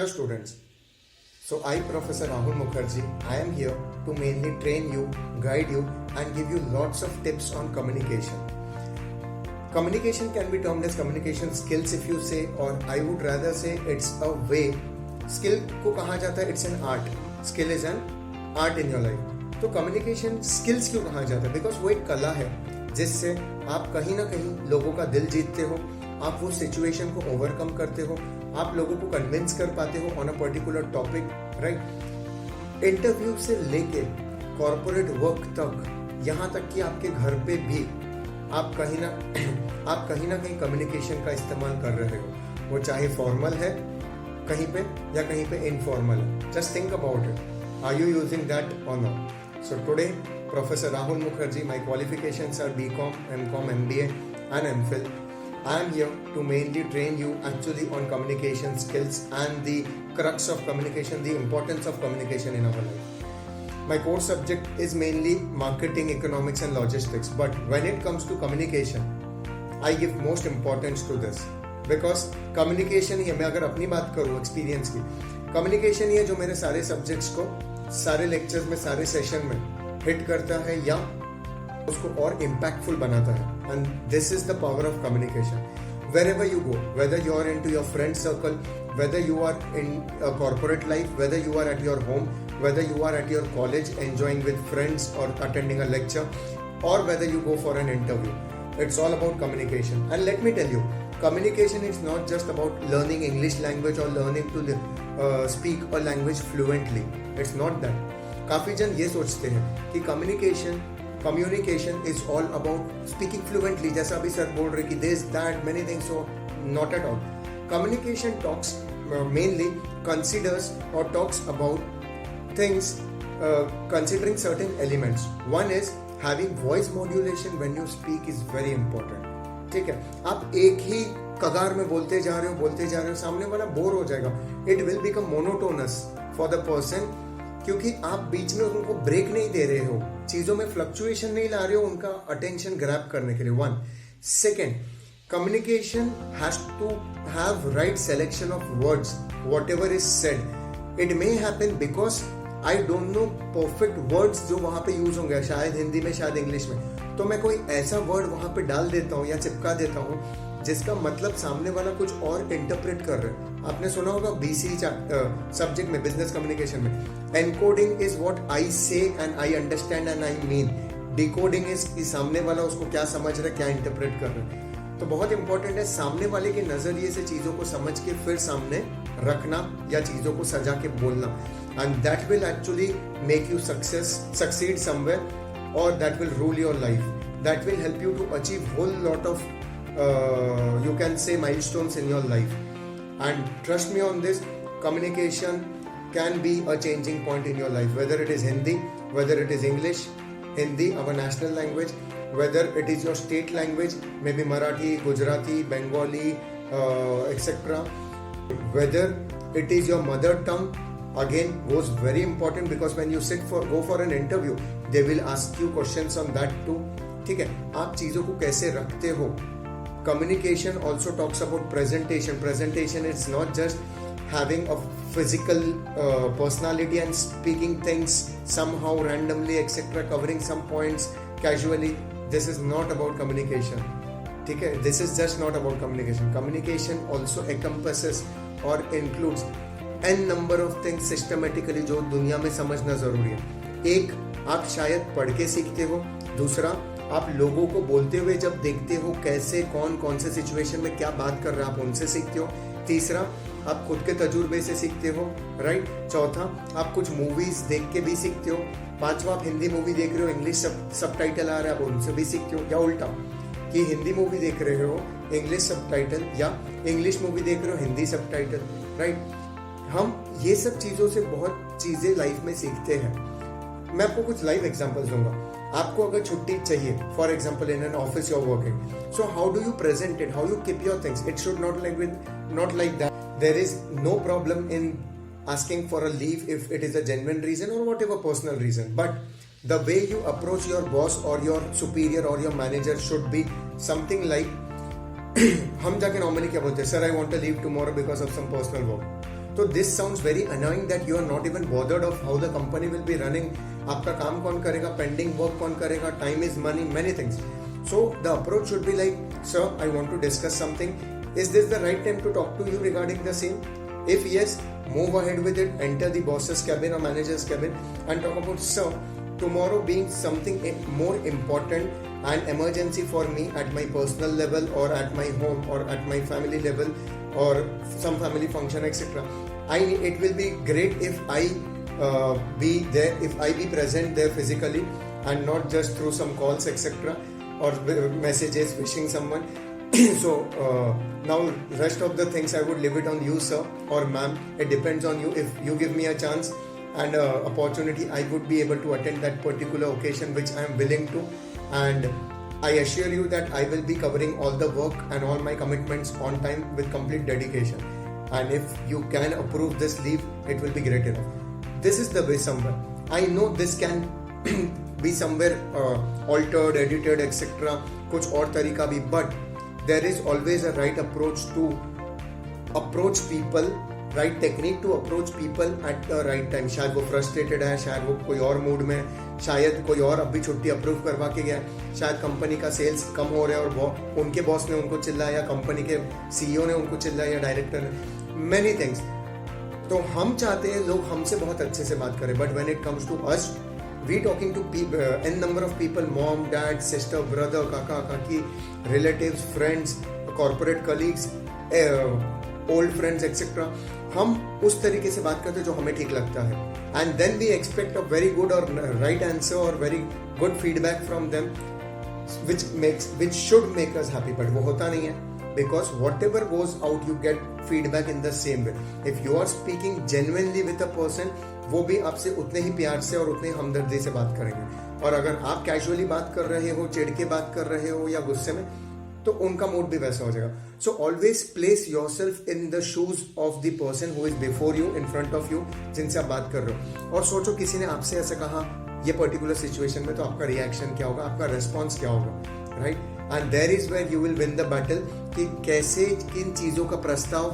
students. So I, Professor Rahul Mukherjee, I am here to mainly train you, guide you and give you lots of tips on communication. Communication can be termed as communication skills if you say, or I would rather say it's a way. Skill को कहा जाता है it's an art. Skill is an art in your life. तो communication skills क्यों कहा जाता है? Because वो एक कला है जिससे आप कहीं ना कहीं लोगों का दिल जीतते हो, आप वो सिचुएशन को ओवरकम करते हो, आप लोगों को कन्विंस कर पाते हो on a particular topic, right. Interview से लेके कॉर्पोरेट वर्क तक, यहाँ तक कि आपके घर पे भी आप कहीं ना कहीं कम्युनिकेशन का इस्तेमाल कर रहे हो, वो चाहे फॉर्मल है कहीं पे या कहीं पे इनफॉर्मल है। Just think about it, are you using that or not? So today Professor Rahul Mukherjee, my qualifications are BCom, MCom, MBA and MPhil. I am here to mainly train you actually on communication skills and the crux of communication, the importance of communication in our life. My core subject is mainly marketing, economics and logistics, but when it comes to communication, I give most importance to this because communication ही, मैं अगर अपनी बात करूँ experience की, communication ही है जो मेरे सारे सब्जेक्ट्स को सारे लेक्चर्स में, सारे सेशन में हिट करता है या उसको और इम्पैक्टफुल बनाता है। And this is the power of communication. wherever you go, whether you are into your friend circle, whether you are in a corporate life, whether you are at your home, whether you are at your college enjoying with friends or attending a lecture, or whether you go for an interview, it's all about communication. And let me tell you, communication is not just about learning English language or learning to speak a language fluently. It's not that. काफी जन ये सोचते हैं कि communication is all about speaking fluently, जैसा अभी sir बोल रहे कि this that many things, so not at all. Communication talks mainly considers or talks about things considering certain elements. One is having voice modulation when you speak is very important. ठीक है, आप एक ही कगार में बोलते जा रहे हो, सामने वाला बोर हो जाएगा. It will become monotonous for the person, क्योंकि आप बीच में उनको ब्रेक नहीं दे रहे हो, चीजों में फ्लक्चुएशन नहीं ला रहे हो उनका अटेंशन ग्रैब करने के लिए. One. Second, communication has to have right selection of words whatever is said. It may happen because I don't know perfect words जो वहां पे यूज होंगे, शायद हिंदी में, शायद इंग्लिश में, तो मैं कोई ऐसा वर्ड वहां पे डाल देता हूँ या चिपका देता हूँ जिसका मतलब सामने वाला कुछ और इंटरप्रेट कर रहे हैं. आपने सुना होगा BC सब्जेक्ट में, बिजनेस कम्युनिकेशन में, एनकोडिंग इज व्हाट आई से and I understand and I mean. Decoding is कि सामने वाला उसको क्या समझ रहा है, क्या इंटरप्रेट कर रहा है. तो बहुत इंपॉर्टेंट है सामने वाले के नजरिए से चीजों को समझ के फिर सामने रखना या चीजों को सजा के बोलना. And that will actually make you succeed somewhere, और that will rule your life. That will help you to achieve whole lot of you can say milestones in your life. And trust me on this, communication can be a changing point in your life, whether it is Hindi, whether it is English. Hindi, our national language, whether it is your state language, maybe Marathi, Gujarati, Bengali, etc. Whether it is your mother tongue, again was very important, because when you go for an interview, they will ask you questions on that too. ठीक है, आप चीजों को कैसे रखते हो. Communication also talks about presentation. Presentation is not just having a physical personality and speaking things somehow randomly, etc., covering some points casually. This is not about communication. ठीक है, this is just not about communication. Communication also encompasses or includes n number of things systematically जो दुनिया में समझना जरूरी है. एक, आप शायद पढ़ के सीखते हो. दूसरा, आप लोगों को बोलते हुए जब देखते हो कैसे कौन से सिचुएशन में क्या बात कर रहा है, आप उनसे सीखते हो. तीसरा, आप खुद के तजुर्बे से सीखते हो, राइट. चौथा, आप कुछ मूवीज देख के भी सीखते हो. पांचवा, आप हिंदी मूवी देख रहे हो, इंग्लिश सबटाइटल आ रहा है, आप उनसे भी सीखते हो. या उल्टा, कि हिंदी मूवी देख रहे हो, इंग्लिश सबटाइटल, या इंग्लिश मूवी देख रहे हो, हिंदी सबटाइटल, राइट. हम ये सब चीजों से बहुत चीजें लाइफ में सीखते हैं. मैं आपको कुछ लाइव एग्जांपल्स दूंगा. आपको अगर छुट्टी चाहिए, for example in an office you are working, so how do you present it, how you keep your things. It should not like that. There is no problem in asking for a leave if it is a genuine reason or whatever personal reason, but the way you approach your boss or your superior or your manager should be something like हम जाके normally क्या बोलते हैं, sir I want to leave tomorrow because of some personal work. तो this sounds very annoying that you are not even bothered of how the company will be running, आपका काम कौन करेगा, पेंडिंग वर्क कौन करेगा, time is money, many things. So the approach should be like, sir, I want to discuss something. Is this the right time to talk to you regarding the same? If yes, move ahead with it. Enter the boss's cabin or manager's cabin and talk about, sir, tomorrow being something more important and emergency for me at my personal level or at my home or at my family level or some family function, etc. It will be great if I be there, if I be present there physically and not just through some calls, etc. or messages wishing someone. So now rest of the things I would leave it on you, sir or ma'am. It depends on you. If you give me a chance and opportunity, I would be able to attend that particular occasion which I am willing to, and I assure you that I will be covering all the work and all my commitments on time with complete dedication. And if you can approve this leave, it will be great enough. This is the way somewhere. I know this can be somewhere altered, edited, etc. कुछ और तरीका भी, but there is always a right approach to approach people, right technique to approach people at the right time. शायद वो frustrated है, शायद वो कोई और मूड में, शायद कोई और अभी छुट्टी अप्रूव करवा के गया, शायद कंपनी का सेल्स कम हो रहा है और उनके बॉस ने उनको चिल्लाया, कंपनी के सीईओ ने उनको चिल्लाया, या डायरेक्टर ने, many things. तो हम चाहते हैं लोग हमसे बहुत अच्छे से बात करें, but when it comes to us, we talking to people, n number of people, mom, dad, sister, brother, kaka, kaki, relatives, friends, corporate colleagues, old friends, etc. हम उस तरीके से बात करते हैं जो हमें ठीक लगता है, and then we expect a very good or right answer or very good feedback from them, which should make us happy, but वो होता नहीं है. Because whatever goes out, you get feedback in the same way. If you are speaking genuinely with a person, वो भी आपसे उतने ही प्यार से और उतने हमदर्दी से बात करेंगे. और अगर आप कैजुअली बात कर रहे हो, चिढ़ के बात कर रहे हो या गुस्से में, तो उनका मूड भी वैसा हो जाएगा. So always place yourself in the shoes of the person who is before you, in front of you, जिनसे आप बात कर रहे हो. और सोचो किसी ने आपसे ऐसा कहा ये पर्टिकुलर सिचुएशन में, तो आपका रिएक्शन क्या होगा, आपका रेस्पॉन्स क्या होगा, right? And there is where you will win the battle, कि कैसे किन चीज़ों का प्रस्ताव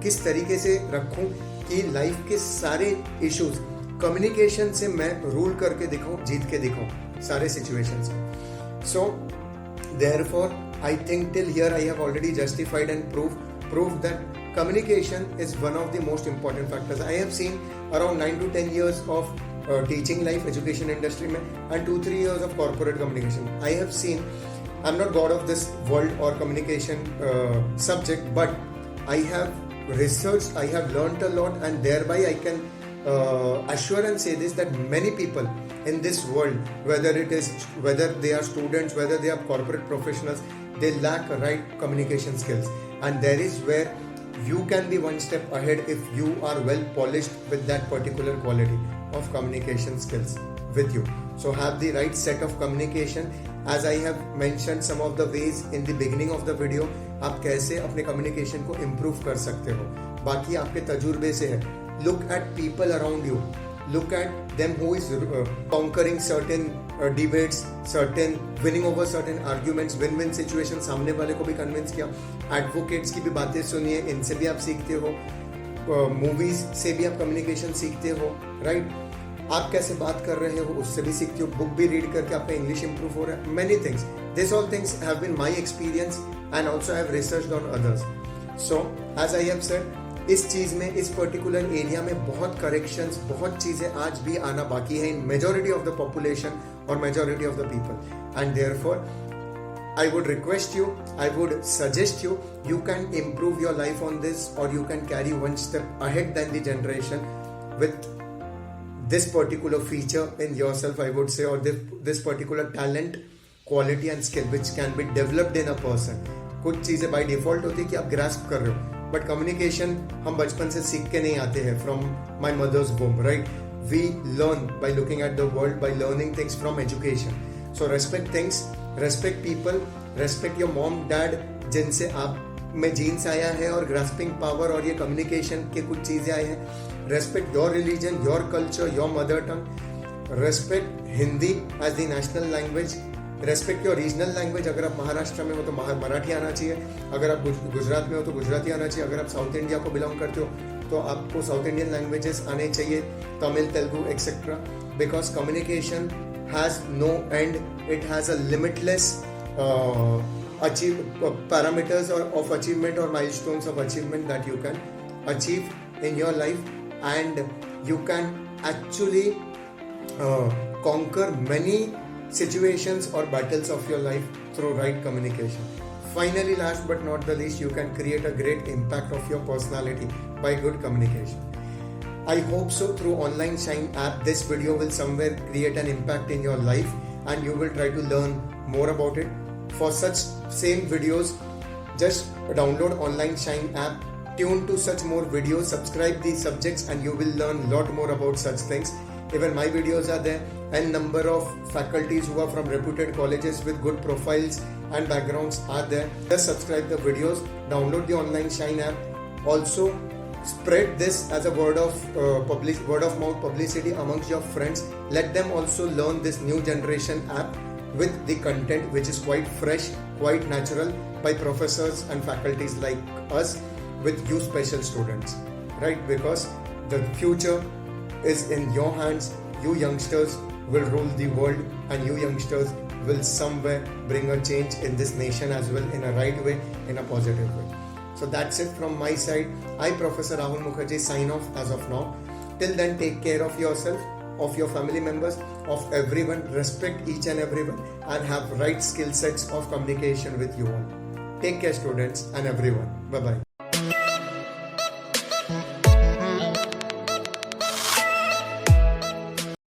किस तरीके से रखूं कि लाइफ के सारे इश्यूज कम्युनिकेशन से मैं रूल करके दिखाऊं, जीत के दिखाऊं सारे सिचुएशंस को. So therefore I think till here I have already justified and prove that communication is one of the most important factors. I have seen around 9 to 10 years of teaching life, education industry में, and 2-3 years of corporate communication. I have seen, I'm not god of this world or communication subject, but I have researched, I have learnt a lot, and thereby I can assure and say this, that many people in this world, whether they are students, whether they are corporate professionals, they lack right communication skills, and there is where you can be one step ahead if you are well polished with that particular quality of communication skills with you. So have the right set of communication. As I have mentioned some of the ways in the beginning of the video, आप कैसे अपने communication को improve कर सकते हो, बाकी आपके तजुर्बे से है. Look at people around you. Look at them who is conquering certain debates, winning over certain arguments, win-win situation, सामने वाले को भी convince किया. Advocates की भी बातें सुनिए, इनसे भी आप सीखते हो. Movies से भी आप communication सीखते हो, right? आप कैसे बात कर रहे हो उससे भी सीखते हो. बुक भी रीड करके आपका इंग्लिश इंप्रूव हो रहा है. Many things. These all things have been my experience and also I have researched on others. So as I have said, इस चीज़ में, इस पर्टिकुलर एरिया में बहुत करेक्शंस, बहुत चीज़ें आज भी आना बाकी है in majority of the population or majority of the people. And therefore I would request you, I would suggest you, you can improve your life on this, or you can carry one step ahead than the generation with this particular feature in yourself, I would say, or this particular talent, quality and skill which can be developed in a person. कुछ चीज़ें by default होती है कि आप grasp कर रहे हो, but communication हम बचपन से सीख के नहीं आते हैं from my mother's womb, right? We learn by looking at the world, by learning things from education. So respect things, respect people, respect your mom dad, जिनसे आप में जीन्स आया है और ग्रास्पिंग पावर और ये कम्युनिकेशन के कुछ चीज़ें आए हैं. Respect your religion, your culture, your mother tongue. Respect Hindi as the national language. Respect your regional language. अगर आप महाराष्ट्र में हो तो मराठी आना चाहिए. अगर आप गुजरात में हो तो गुजराती आना चाहिए. अगर आप साउथ इंडिया को बिलोंग करते हो तो आपको साउथ इंडियन लैंग्वेजेस आने चाहिए, Tamil, Telugu etcetera. Because communication has no end. It has a limitless parameters or of achievement or milestones of achievement that you can achieve in your life, and you can actually conquer many situations or battles of your life through right communication. Finally, last but not the least, you can create a great impact of your personality by good communication. I hope so. Through Online Shine app, this video will somewhere create an impact in your life, and you will try to learn more about it. For such same videos, just download Online Shine app, tune to such more videos, subscribe these subjects, and you will learn lot more about such things. Even my videos are there, and number of faculties who are from reputed colleges with good profiles and backgrounds are there. Just subscribe the videos, download the Online Shine app. Also, spread this as a word of mouth publicity amongst your friends. Let them also learn this new generation app with the content which is quite fresh, quite natural, by professors and faculties like us, with you special students, right? Because the future is in your hands. You youngsters will rule the world, and you youngsters will somewhere bring a change in this nation as well, in a right way, in a positive way. So that's it from my side. I, Professor Rahul Mukherjee, sign off as of now. Till then, take care of yourself, of your family members, of everyone. Respect each and everyone, and have right skill sets of communication with you all. Take care, students and everyone. Bye bye.